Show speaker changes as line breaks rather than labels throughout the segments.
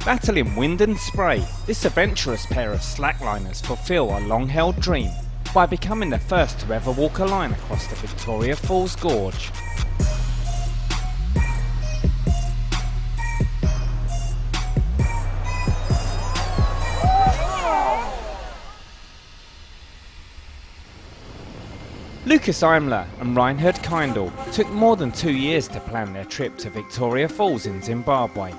Battling wind and spray, this adventurous pair of slackliners fulfil a long-held dream by becoming the first to ever walk a line across the Victoria Falls Gorge. Lucas Imler and Reinhard Kindle took more than 2 years to plan their trip to Victoria Falls in Zimbabwe.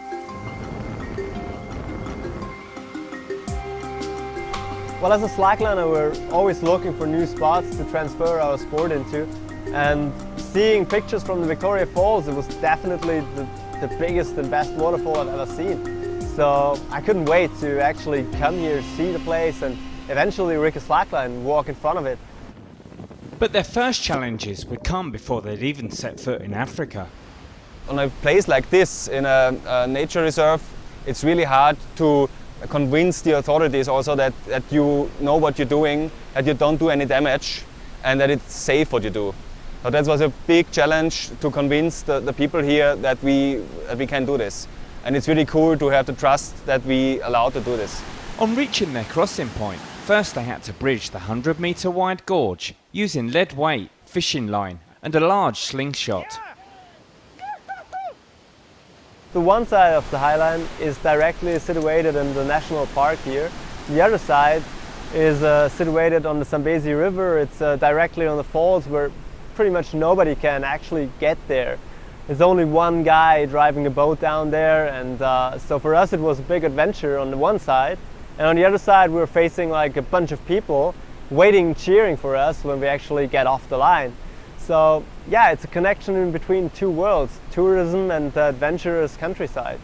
Well, as a slackliner, we're always looking for new spots to transfer our sport into, and seeing pictures from the Victoria Falls, it was definitely the biggest and best waterfall I've ever seen. So I couldn't wait to actually come here, see the place, and eventually rig a slackline and walk in front of it.
But their first challenges would come before they'd even set foot in Africa.
On a place like this, in a nature reserve, it's really hard to convince the authorities also that you know what you're doing, that you don't do any damage, and that it's safe what you do. So that was a big challenge to convince the people here that we can do this. And it's really cool to have the trust that we allowed to do this.
On reaching their crossing point, first they had to bridge the 100-metre wide gorge using lead weight, fishing line and a large slingshot.
The one side of the highline is directly situated in the national park here. The other side is situated on the Zambezi River. It's directly on the falls where pretty much nobody can actually get there. There's only one guy driving a boat down there, and so for us it was a big adventure on the one side. And on the other side we were facing like a bunch of people waiting, cheering for us when we actually get off the line. So yeah, it's a connection in between two worlds, tourism and the adventurous countryside.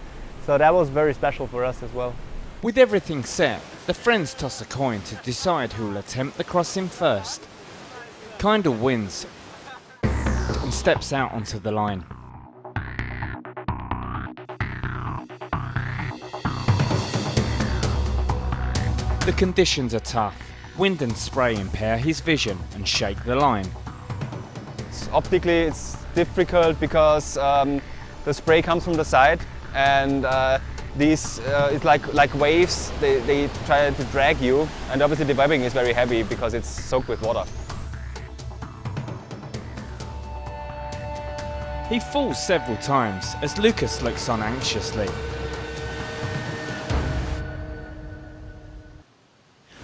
So that was very special for us as well.
With everything set, the friends toss a coin to decide who will attempt the crossing first. Kindle wins and steps out onto the line. The conditions are tough. Wind and spray impair his vision and shake the line.
Optically it's difficult because the spray comes from the side, and it's like waves, they try to drag you, and obviously the webbing is very heavy because it's soaked with water.
He falls several times as Lucas looks on anxiously.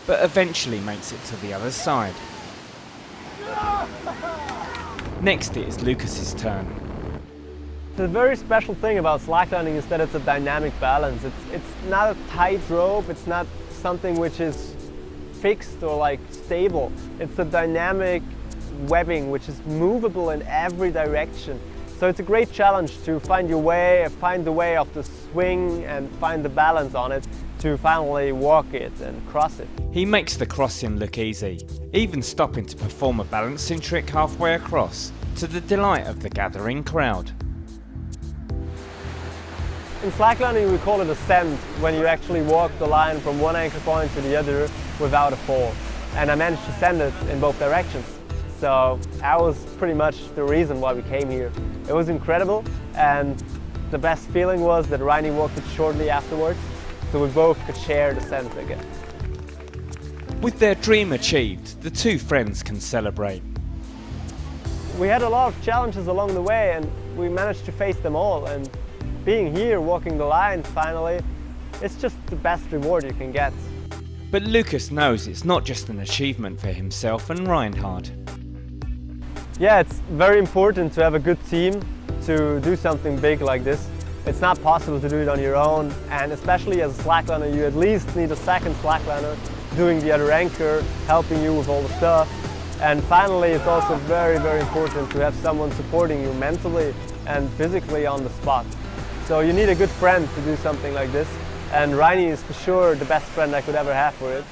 But eventually makes it to the other side. Next it is Lucas's turn.
The very special thing about slacklining is that it's a dynamic balance. It's not a tight rope, it's not something which is fixed or like stable. It's a dynamic webbing which is movable in every direction. So it's a great challenge to find your way, find the way of the swing and find the balance on it to finally walk it and cross it.
He makes the crossing look easy, even stopping to perform a balancing trick halfway across, to the delight of the gathering crowd.
In slacklining we call it ascent, when you actually walk the line from one anchor point to the other without a fall. And I managed to send it in both directions. So that was pretty much the reason why we came here. It was incredible, and the best feeling was that Reini walked it shortly afterwards, so we both could share the scent again.
With their dream achieved, the two friends can celebrate.
We had a lot of challenges along the way, and we managed to face them all, and being here, walking the line finally, it's just the best reward you can get.
But Lucas knows it's not just an achievement for himself and Reinhard.
Yeah, it's very important to have a good team to do something big like this. It's not possible to do it on your own, and especially as a slackliner you at least need a second slackliner doing the other anchor, helping you with all the stuff. And finally it's also very important to have someone supporting you mentally and physically on the spot. So you need a good friend to do something like this, and Reini is for sure the best friend I could ever have for it.